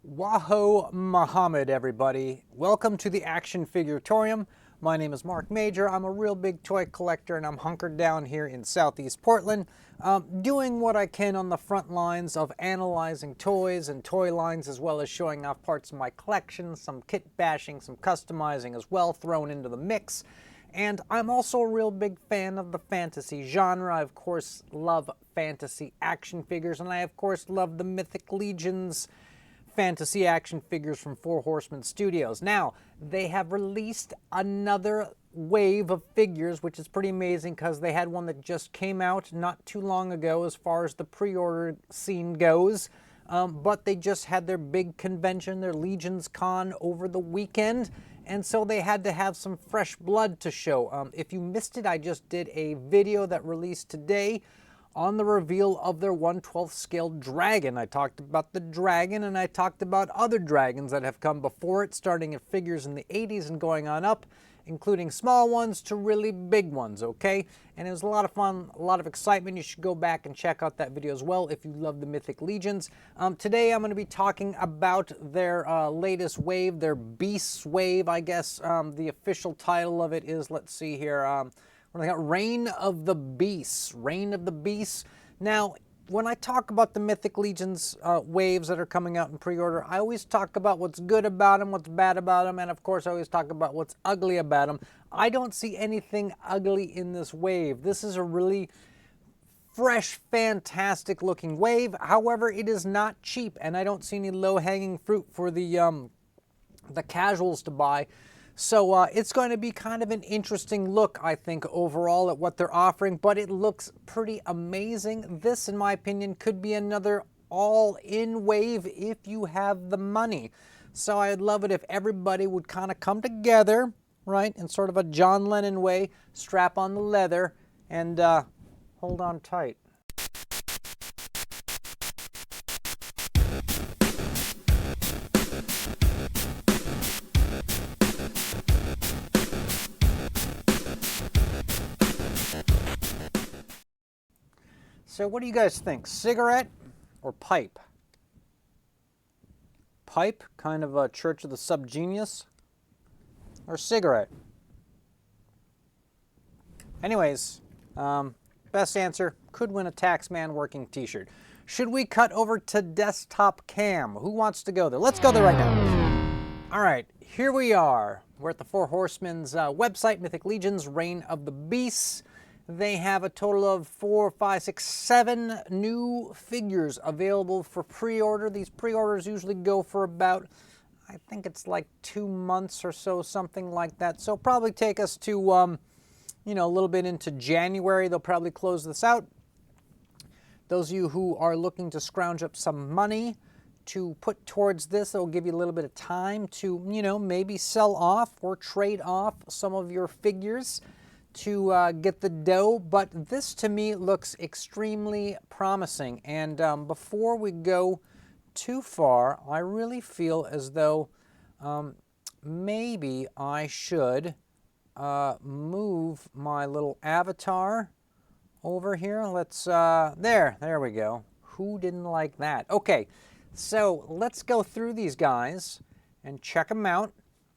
Waho Muhammad, everybody. Welcome to the Action Figuratorium. My name is Mark Major. I'm a real big toy collector and I'm hunkered down here in Southeast Portland, doing what I can on the front lines of analyzing toys and toy lines, as well as showing off parts of my collection, some kit bashing, some customizing as well thrown into the mix. And I'm also a real big fan of the fantasy genre. I, of course, love fantasy action figures, and I, of course, love the Mythic Legions fantasy action figures from Four Horsemen Studios. Now, they have released another wave of figures, which is pretty amazing because they had one that just came out not too long ago as far as the pre-order scene goes. But they just had their big convention, their Legions Con, over the weekend, and so they had to have some fresh blood to show. If you missed it, I just did a video that released today on the reveal of their 1/12 scale dragon. I talked about the dragon, and I talked about other dragons that have come before it, starting at figures in the 80s and going on up, including small ones to really big ones, okay? And it was a lot of fun, a lot of excitement. You should go back and check out that video as well if you love the Mythic Legions. Today I'm going to be talking about their latest wave, their Beasts wave, I guess. The official title of it is, let's see here, what do they got? Reign of the Beasts. Reign of the Beasts. Now, when I talk about the Mythic Legions waves that are coming out in pre-order, I always talk about what's good about them, what's bad about them, and of course I always talk about what's ugly about them. I don't see anything ugly in this wave. This is a really fresh, fantastic looking wave. However, it is not cheap, and I don't see any low-hanging fruit for the casuals to buy. So it's going to be kind of an interesting look, I think, overall at what they're offering, but it looks pretty amazing. This, in my opinion, could be another all-in wave if you have the money. So I'd love it if everybody would kind of come together, right, in sort of a John Lennon way, strap on the leather, and hold on tight. So what do you guys think? Cigarette or pipe? Pipe, kind of a Church of the Subgenius, or cigarette? Anyways, best answer, could win a Taxman working t-shirt. Should we cut over to desktop cam? Who wants to go there? Let's go there right now. All right, here we are. We're at the Four Horsemen's website, Mythic Legions, Reign of the Beasts. They have a total of 4, 5, 6, 7 new figures available for pre-order. These pre-orders usually go for about, I think it's like 2 months or so, something like that. So probably take us to, you know, a little bit into January. They'll probably close this out. Those of you who are looking to scrounge up some money to put towards this, it'll give you a little bit of time to, you know, maybe sell off or trade off some of your figures to get the dough, but this to me looks extremely promising. And before we go too far, I really feel as though maybe I should move my little avatar over here. Let's, there we go. Who didn't like that? Okay, so let's go through these guys and check them out.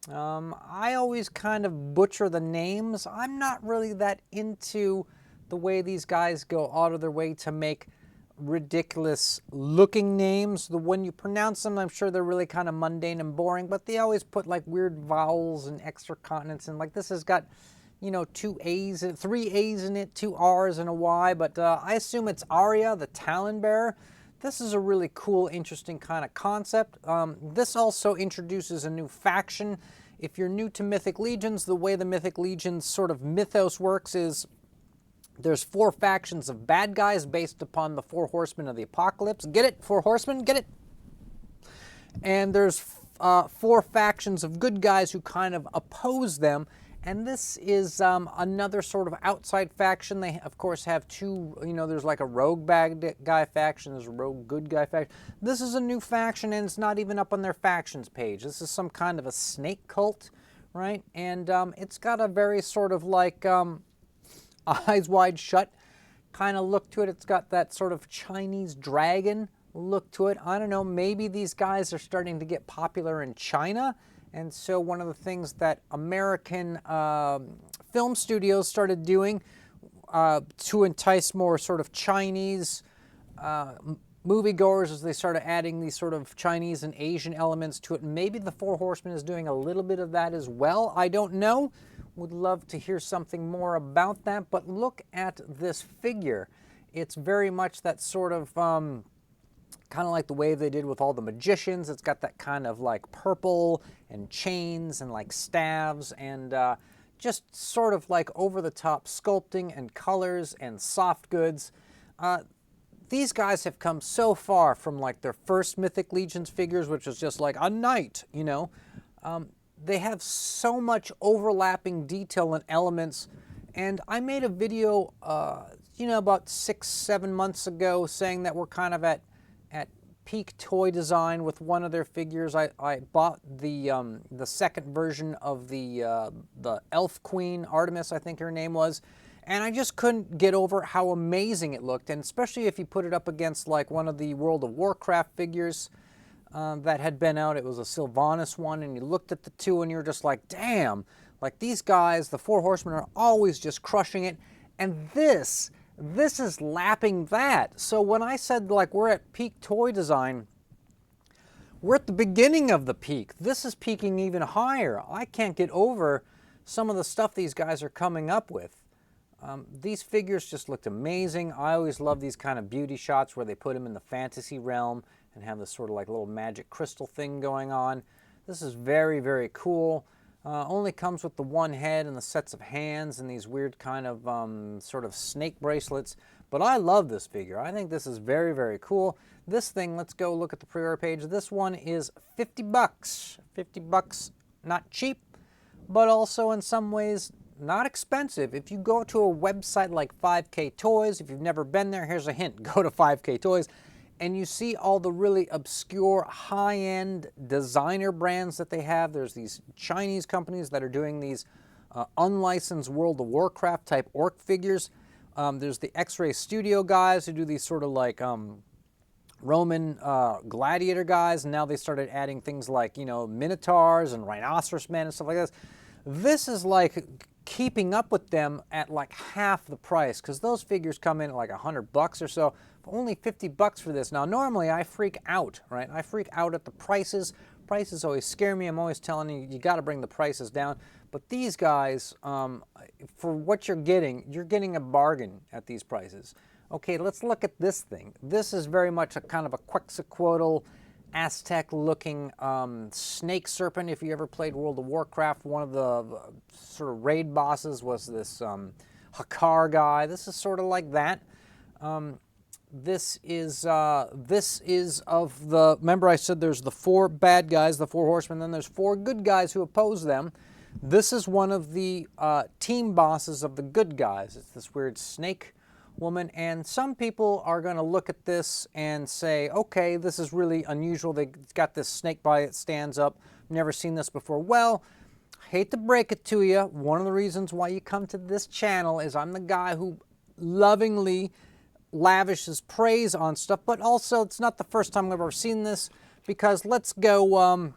I always kind of butcher the names. I'm not really that into the way these guys go out of their way to make ridiculous looking names. When you pronounce them, I'm sure they're really kind of mundane and boring, but they always put like weird vowels and extra consonants, and like this has got, you know, 2 A's, 3 A's in it, 2 R's and a Y, but I assume it's Arraya, the Talon bearer. This is a really cool, interesting kind of concept. This also introduces a new faction. If you're new to Mythic Legions, the way the Mythic Legions sort of mythos works is there's 4 factions of bad guys based upon the 4 horsemen of the apocalypse. Get it? 4 horsemen? Get it? And there's 4 factions of good guys who kind of oppose them. And this is another sort of outside faction. They, of course, have 2, you know, there's like a rogue bad guy faction, there's a rogue good guy faction. This is a new faction, and it's not even up on their factions page. This is some kind of a snake cult, right? And it's got a very sort of like eyes wide shut kind of look to it. It's got that sort of Chinese dragon look to it. I don't know, maybe these guys are starting to get popular in China, and so one of the things that American film studios started doing to entice more sort of Chinese moviegoers as they started adding these sort of Chinese and Asian elements to it. Maybe the Four Horsemen is doing a little bit of that as well. I don't know. Would love to hear something more about that, but look at this figure. It's very much that sort of kind of like the wave they did with all the magicians. It's got that kind of like purple and chains and like staves and just sort of like over-the-top sculpting and colors and soft goods. These guys have come so far from like their first Mythic Legions figures, which was just like a knight, you know. They have so much overlapping detail and elements. And I made a video, you know, about 6-7 months ago saying that we're kind of at peak toy design with one of their figures. I bought the second version of the Elf Queen, Artemis, I think her name was. And I just couldn't get over how amazing it looked, and especially if you put it up against like one of the World of Warcraft figures that had been out. It was a Sylvanas one, and you looked at the two and you're just like, damn, like these guys, the Four Horsemen, are always just crushing it. And this is lapping that. So when I said like we're at peak toy design, we're at the beginning of the peak. This is peaking even higher. I can't get over some of the stuff these guys are coming up with. These figures just looked amazing. I always love these kind of beauty shots where they put them in the fantasy realm and have this sort of like little magic crystal thing going on. This is very, very cool. Only comes with the one head and the sets of hands and these weird kind of sort of snake bracelets. But I love this figure. I think this is very, very cool. This thing, let's go look at the pre-order page. This one is 50 bucks. 50 bucks, not cheap, but also in some ways not expensive. If you go to a website like 5K Toys, if you've never been there, here's a hint. Go to 5K Toys and you see all the really obscure high-end designer brands that they have. There's these Chinese companies that are doing these unlicensed World of Warcraft type orc figures. There's the X-Ray Studio guys who do these sort of like Roman gladiator guys, and now they started adding things like, you know, minotaurs and rhinoceros men and stuff like this. This is like keeping up with them at like half the price, because those figures come in at like $100 or so. Only 50 bucks for this. Now normally I freak out, right? I freak out at the prices. Prices always scare me. I'm always telling you, you got to bring the prices down. But these guys, for what you're getting a bargain at these prices. Okay, let's look at this thing. This is very much a kind of a Quetzalcoatl, Aztec-looking snake serpent. If you ever played World of Warcraft, one of the sort of raid bosses was this Hakar guy. This is sort of like that. This is of the, remember I said there's the 4 bad guys, the 4 horsemen, then there's 4 good guys who oppose them. This is one of the team bosses of the good guys. It's this weird snake woman, and some people are going to look at this and say, okay, this is really unusual. They got this snake body that stands up. Never seen this before. Well, hate to break it to you, one of the reasons why you come to this channel is I'm the guy who lovingly lavishes praise on stuff, but also it's not the first time I've ever seen this, because let's go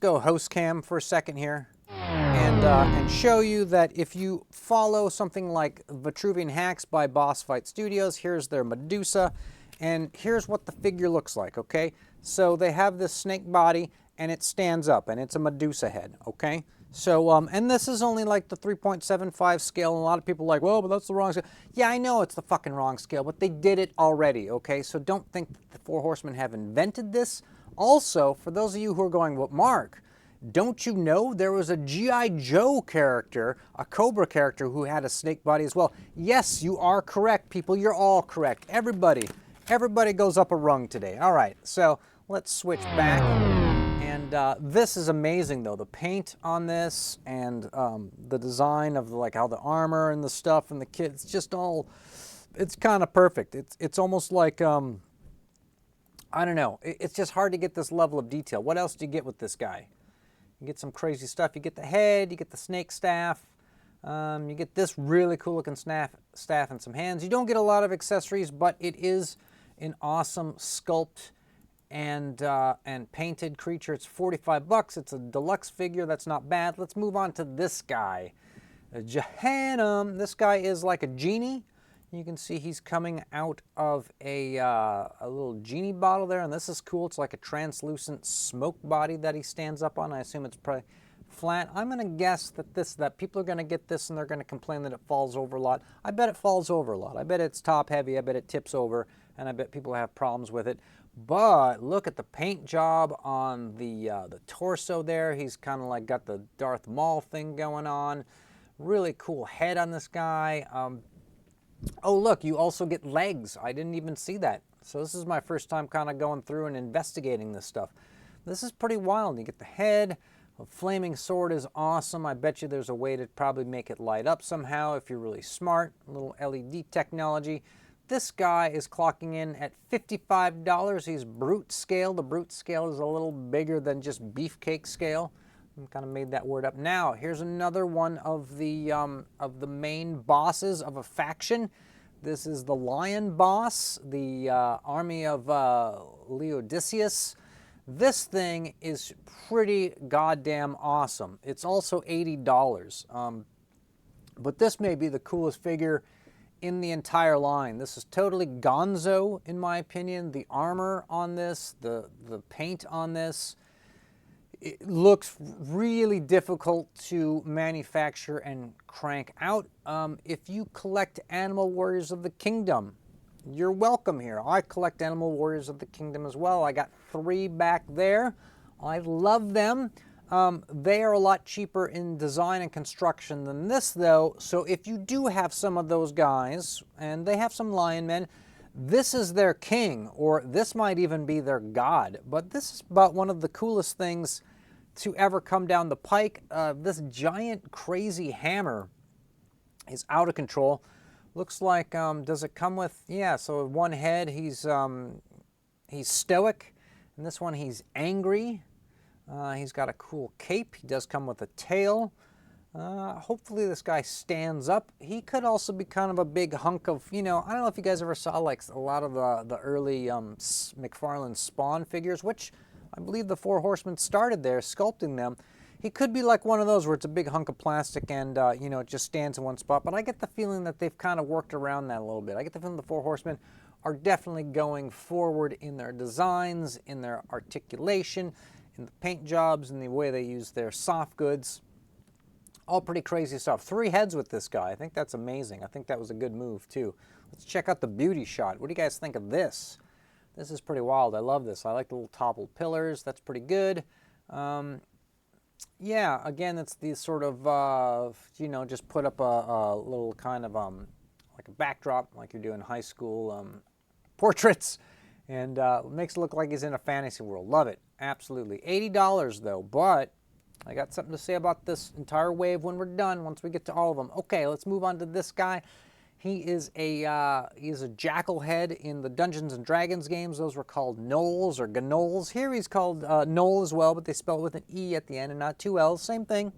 host cam for a second here and show you that if you follow something like Vitruvian Hacks by Boss Fight Studios, here's their Medusa, and here's what the figure looks like, okay? So they have this snake body and it stands up and it's a Medusa head, okay? So, and this is only like the 3.75 scale, and a lot of people are like, well, but that's the wrong scale. Yeah, I know it's the fucking wrong scale, but they did it already, okay? So don't think that the 4 Horsemen have invented this. Also, for those of you who are going, well, Mark, don't you know there was a G.I. Joe character, a Cobra character, who had a snake body as well? Yes, you are correct, people. You're all correct. Everybody goes up a rung today. All right, so let's switch back. And this is amazing, though. The paint on this and the design of like how the armor and the stuff and the kit, it's just all, it's kind of perfect. It's almost like, I don't know. It's just hard to get this level of detail. What else do you get with this guy? You get some crazy stuff. You get the head, you get the snake staff, you get this really cool looking staff and some hands. You don't get a lot of accessories, but it is an awesome sculpt and painted creature. It's 45 bucks. It's a deluxe figure. That's not bad. Let's move on to this guy. Jahannam. This guy is like a genie. You can see he's coming out of a little genie bottle there, and this is cool. It's like a translucent smoke body that he stands up on. I assume it's probably flat. I'm going to guess that people are going to get this and they're going to complain that it falls over a lot. I bet it falls over a lot. I bet it's top heavy. I bet it tips over, and I bet people have problems with it. But look at the paint job on the torso there. He's kind of like got the Darth Maul thing going on. Really cool head on this guy. Oh, look, you also get legs. I didn't even see that. So this is my first time kind of going through and investigating this stuff. This is pretty wild. You get the head. The flaming sword is awesome. I bet you there's a way to probably make it light up somehow if you're really smart. A little LED technology. This guy is clocking in at $55. He's brute scale. The brute scale is a little bigger than just beefcake scale. I kind of made that word up. Now, here's another one of the main bosses of a faction. This is the Lion Boss, the army of Leodysseus. This thing is pretty goddamn awesome. It's also $80. But this may be the coolest figure in the entire line. This is totally gonzo, in my opinion. The armor on this, the paint on this, it looks really difficult to manufacture and crank out. If you collect Animal Warriors of the Kingdom, you're welcome here. I collect Animal Warriors of the Kingdom as well. I got 3 back there. I love them. They are a lot cheaper in design and construction than this, though. So if you do have some of those guys, and they have some lion men, this is their king, or this might even be their god. But this is about one of the coolest things to ever come down the pike. This giant, crazy hammer is out of control. Looks like, does it come with, yeah, so one head, he's stoic, and this one he's angry. He's got a cool cape. He does come with a tail. Hopefully this guy stands up. He could also be kind of a big hunk of, I don't know if you guys ever saw like a lot of the early McFarlane Spawn figures, which I believe the Four Horsemen started there, sculpting them. He could be like one of those where it's a big hunk of plastic and, it just stands in one spot. But I get the feeling that they've kind of worked around that a little bit. I get the feeling the Four Horsemen are definitely going forward in their designs, in their articulation, in the paint jobs, in the way they use their soft goods. All pretty crazy stuff. 3 heads with this guy. I think that's amazing. I think that was a good move, too. Let's check out the beauty shot. What do you guys think of this? This is pretty wild. I love this. I like the little toppled pillars. That's pretty good. Yeah, again, it's these sort of, just put up a little kind of like a backdrop, like you're doing high school portraits, and makes it look like he's in a fantasy world. Love it. Absolutely. $80 though, but I got something to say about this entire wave when we're done, once we get to all of them. Okay, let's move on to this guy. He is a jackal head in the Dungeons and Dragons games. Those were called Gnoles or Gnoles. Here he's called Gnole as well, but they spell it with an E at the end and not 2 L's. Same thing.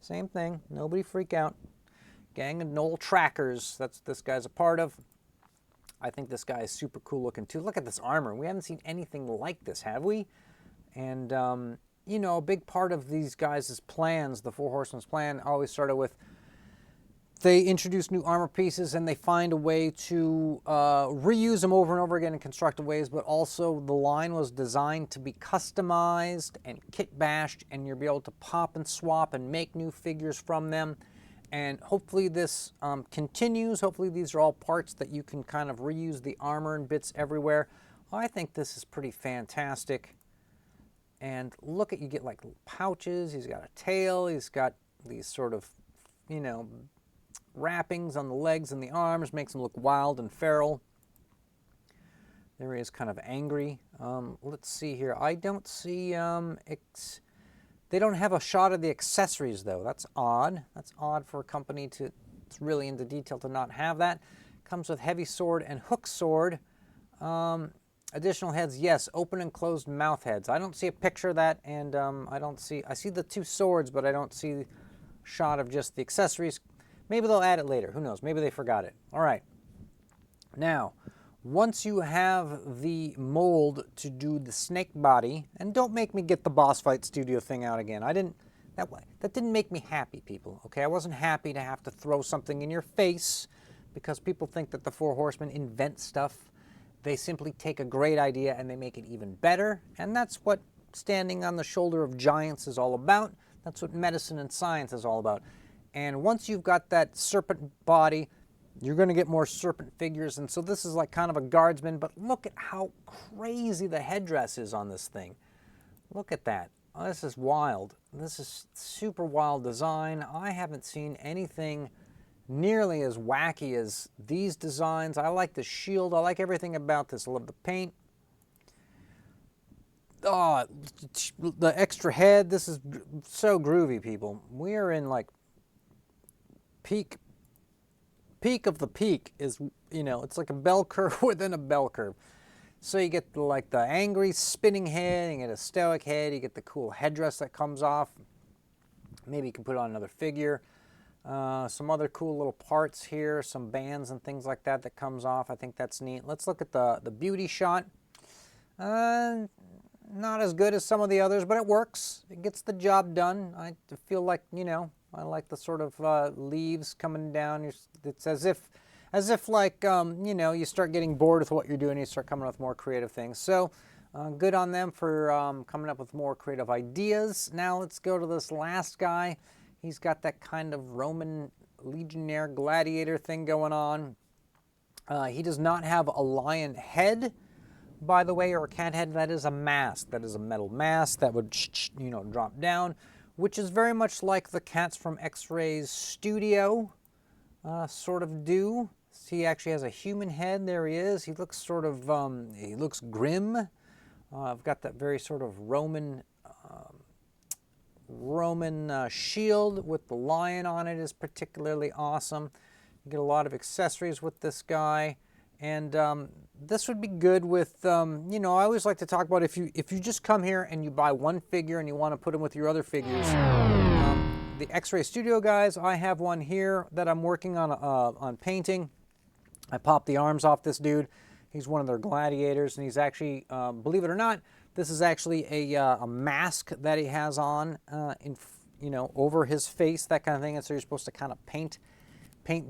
Same thing. Nobody freak out. Gang of Gnole trackers. That's what this guy's a part of. I think this guy is super cool looking too. Look at this armor. We haven't seen anything like this, have we? And, a big part of these guys' plans, the Four Horsemen's plan, always started with they introduce new armor pieces and they find a way to reuse them over and over again in constructive ways, but also the line was designed to be customized and kit bashed, and you'll be able to pop and swap and make new figures from them. And hopefully this continues. Hopefully these are all parts that you can kind of reuse the armor and bits everywhere. I think this is pretty fantastic. And look at, you get like little pouches. He's got a tail. He's got these sort of, wrappings on the legs and the arms, makes him look wild and feral. There he is, kind of angry. Let's see here. I don't see, they don't have a shot of the accessories though. That's odd. That's odd for a company to, it's really into detail to not have that. Comes with heavy sword and hook sword. Additional heads, yes, open and closed mouth heads. I don't see a picture of that, and I see the 2 swords, but I don't see a shot of just the accessories. Maybe they'll add it later. Who knows? Maybe they forgot it. All right. Now, once you have the mold to do the snake body, and don't make me get the boss fight studio thing out again. That didn't make me happy, people, okay? I wasn't happy to have to throw something in your face because people think that the Four Horsemen invent stuff. They simply take a great idea and they make it even better, and that's what standing on the shoulder of giants is all about. That's what medicine and science is all about. And once you've got that serpent body, you're going to get more serpent figures, and so this is like kind of a guardsman, but look at how crazy the headdress is on this thing. Look at that. Oh, this is wild. This is super wild design. I haven't seen anything nearly as wacky as these designs. I like the shield. I like everything about this. I love the paint. Oh, the extra head. This is so groovy, people. We are in like peak of the peak is, you know, it's like a bell curve within a bell curve. So you get like the angry spinning head, you get a stoic head, you get the cool headdress that comes off. Maybe you can put on another figure. Some other cool little parts here, some bands and things like that that comes off. I think that's neat. Let's look at the beauty shot. Not as good as some of the others, but it works. It gets the job done. I feel like, you know, I like the sort of leaves coming down. It's as if like, you know, you start getting bored with what you're doing and you start coming up with more creative things. So good on them for coming up with more creative ideas. Now let's go to this last guy. He's got that kind of Roman legionnaire gladiator thing going on. He does not have a lion head, by the way, or a cat head. That is a mask. That is a metal mask that would, you know, drop down, which is very much like the cats from X-Ray's studio sort of do. He actually has a human head. There he is. He looks sort of, he looks grim. I've got that very sort of Roman shield with the lion on it is particularly awesome. You get a lot of accessories with this guy. And this would be good with, you know, I always like to talk about if you just come here and you buy one figure and you want to put them with your other figures. The X-Ray Studio guys, I have one here that I'm working on painting. I popped the arms off this dude. He's one of their gladiators, and he's actually, believe it or not, this is actually a mask that he has on, you know, over his face, that kind of thing. And so you're supposed to kind of paint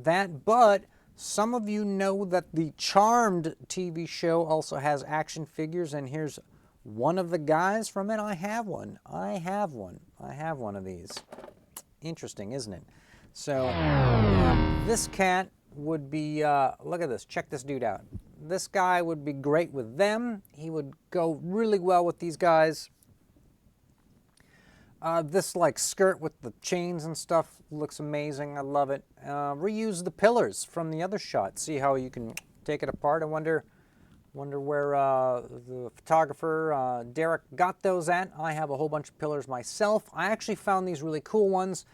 that. But some of you know that the Charmed TV show also has action figures, and here's one of the guys from it. I have one. I have one of these. Interesting, isn't it? So this cat would be, look at this, check this dude out. This guy would be great with them. He would go really well with these guys. This like skirt with the chains and stuff looks amazing. I love it. Reuse the pillars from the other shot. See how you can take it apart. I wonder where the photographer Derek got those at. I have a whole bunch of pillars myself. I actually found these really cool ones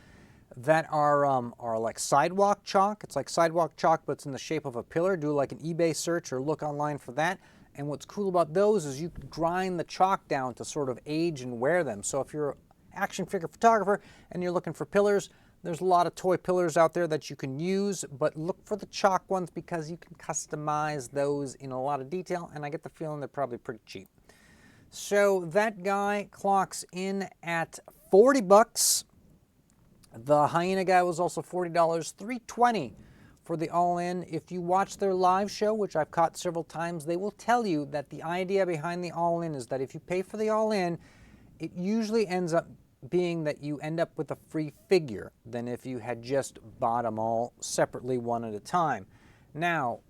that are like sidewalk chalk. It's like sidewalk chalk, but it's in the shape of a pillar. Do like an eBay search or look online for that. And what's cool about those is you grind the chalk down to sort of age and wear them. So if you're an action figure photographer and you're looking for pillars, there's a lot of toy pillars out there that you can use, but look for the chalk ones because you can customize those in a lot of detail, and I get the feeling they're probably pretty cheap. So that guy clocks in at 40 bucks. The hyena guy was also $40, $320 for the all-in. If you watch their live show, which I've caught several times, they will tell you that the idea behind the all-in is that if you pay for the all-in, it usually ends up being that you end up with a free figure than if you had just bought them all separately one at a time. Now,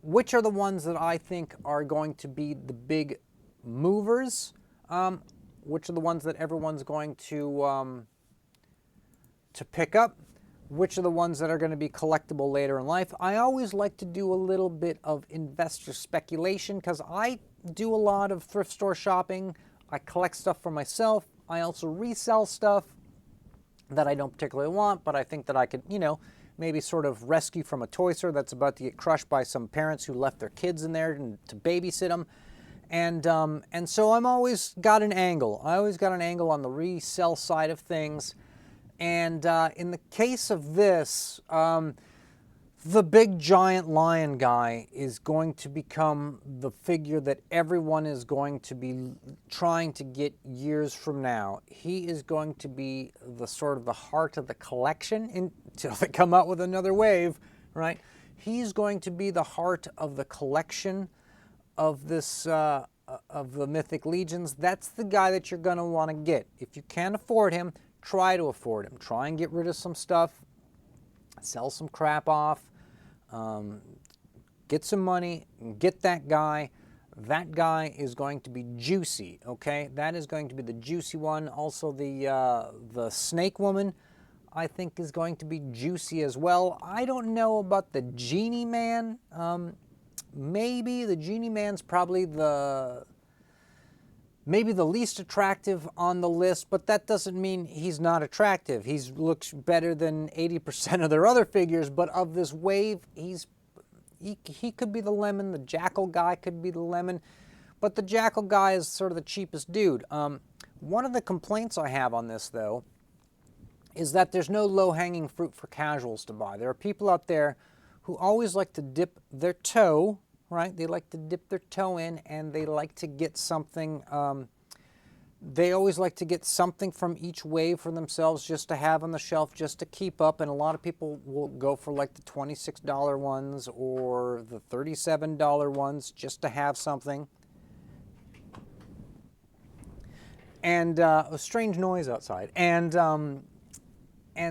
which are the ones that I think are going to be the big movers? Which are the ones that everyone's going to pick up? Which are the ones that are going to be collectible later in life? I always like to do a little bit of investor speculation because I do a lot of thrift store shopping. I collect stuff for myself. I also resell stuff that I don't particularly want, but I think that I could, you know, maybe sort of rescue from a toy store that's about to get crushed by some parents who left their kids in there to babysit them. And so I'm always got an angle. I always got an angle on the resell side of things. And in the case of this, The big giant lion guy is going to become the figure that everyone is going to be trying to get years from now. He is going to be the sort of the heart of the collection until they come out with another wave, right? He's going to be the heart of the collection of this of the Mythic Legions. That's the guy that you're going to want to get. If you can't afford him, try to afford him. Try and get rid of some stuff. Sell some crap off, get some money, get that guy. That guy is going to be juicy, okay? That is going to be the juicy one. Also, the snake woman, I think, is going to be juicy as well. I don't know about the genie man. Maybe the genie man's probably maybe the least attractive on the list, but that doesn't mean he's not attractive. He looks better than 80% of their other figures, but of this wave, he could be the lemon. The jackal guy could be the lemon, but the jackal guy is sort of the cheapest dude. One of the complaints I have on this, though, is that there's no low-hanging fruit for casuals to buy. There are people out there who always like to dip their toe, right? They like to dip their toe in, and they like to get something. They always like to get something from each wave for themselves just to have on the shelf, just to keep up. And a lot of people will go for like the $26 ones or the $37 ones just to have something. And a strange noise outside. And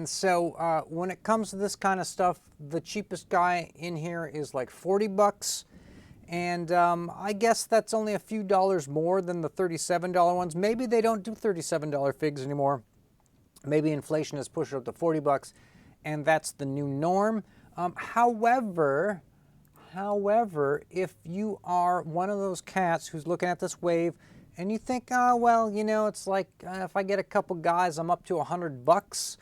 so when it comes to this kind of stuff, the cheapest guy in here is like 40 bucks. And I guess that's only a few dollars more than the $37 ones. Maybe they don't do $37 figs anymore. Maybe inflation has pushed it up to 40 bucks, and that's the new norm. However, if you are one of those cats who's looking at this wave and you think, oh, well, you know, it's like if I get a couple guys, I'm up to 100 bucks.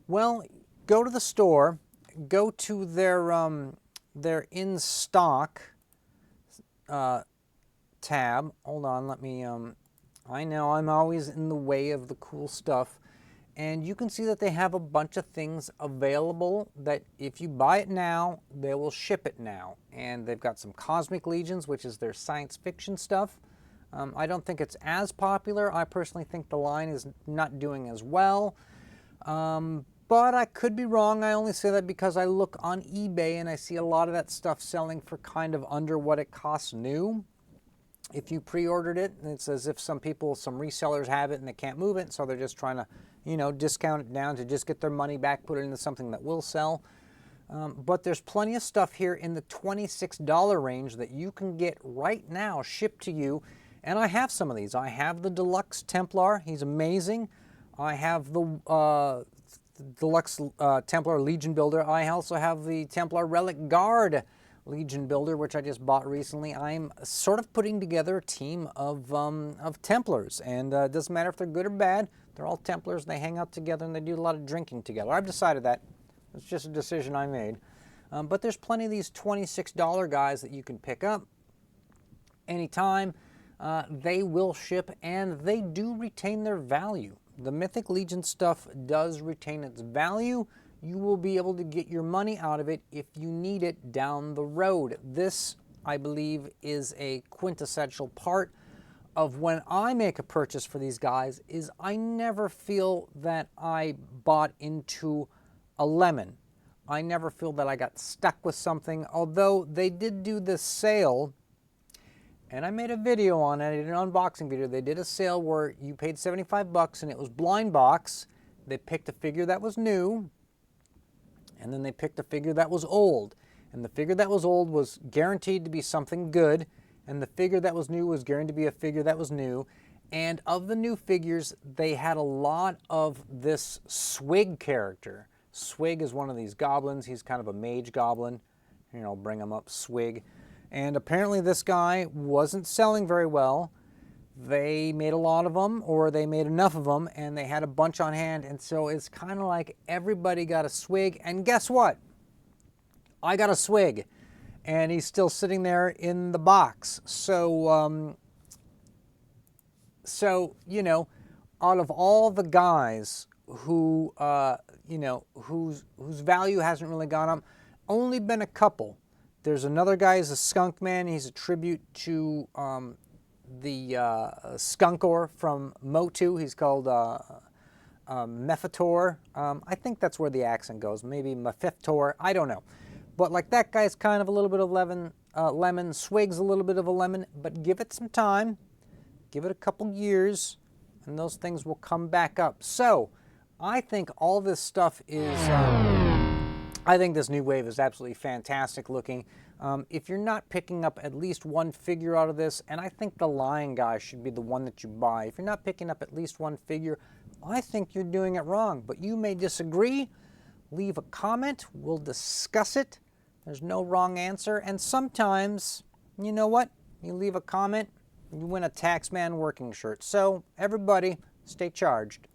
Well, go to the store, go to their in stock tab. Hold on, let me, I know I'm always in the way of the cool stuff. And you can see that they have a bunch of things available that if you buy it now, they will ship it now. And they've got some Cosmic Legions, which is their science fiction stuff. I don't think it's as popular. I personally think the line is not doing as well. But I could be wrong. I only say that because I look on eBay and I see a lot of that stuff selling for kind of under what it costs new. If you pre-ordered it, it's as if some resellers have it and they can't move it, so they're just trying to, you know, discount it down to just get their money back, put it into something that will sell. But there's plenty of stuff here in the $26 range that you can get right now shipped to you. And I have some of these. I have the Deluxe Templar. He's amazing. I have the Deluxe Templar Legion Builder. I also have the Templar Relic Guard Legion Builder, which I just bought recently. I'm sort of putting together a team of Templars, and it doesn't matter if they're good or bad. They're all Templars. They hang out together, and they do a lot of drinking together. I've decided that. It's just a decision I made. But there's plenty of these $26 guys that you can pick up anytime. They will ship, and they do retain their value. The Mythic Legion stuff does retain its value. You will be able to get your money out of it if you need it down the road. This, I believe, is a quintessential part of when I make a purchase for these guys, is I never feel that I bought into a lemon. I never feel that I got stuck with something, although they did do this sale. And I made a video on it, an unboxing video. They did a sale where you paid 75 bucks and it was blind box. They picked a figure that was new, and then they picked a figure that was old. And the figure that was old was guaranteed to be something good, and the figure that was new was guaranteed to be a figure that was new. And of the new figures, they had a lot of this Swig character. Swig is one of these goblins. He's kind of a mage goblin. You know, bring him up, Swig. And apparently this guy wasn't selling very well. They made a lot of them, or they made enough of them, and they had a bunch on hand. And so it's kind of like everybody got a Swig. And guess what? I got a Swig. And he's still sitting there in the box. So, you know, out of all the guys who, you know, whose value hasn't really gone up, only been a couple. There's another guy, he's a skunk man. He's a tribute to the Skunkor from Motu. He's called Mephitor. I think that's where the accent goes. Maybe Mephitor. I don't know. But like that guy's kind of a little bit of lemon. Swig's a little bit of a lemon. But give it some time. Give it a couple years. And those things will come back up. So I think all this stuff is... I think this new wave is absolutely fantastic looking. If you're not picking up at least one figure out of this, and I think the lion guy should be the one that you buy. If you're not picking up at least one figure, I think you're doing it wrong. But you may disagree. Leave a comment. We'll discuss it. There's no wrong answer. And sometimes, you know what? You leave a comment, you win a Taxman working shirt. So, everybody, stay charged.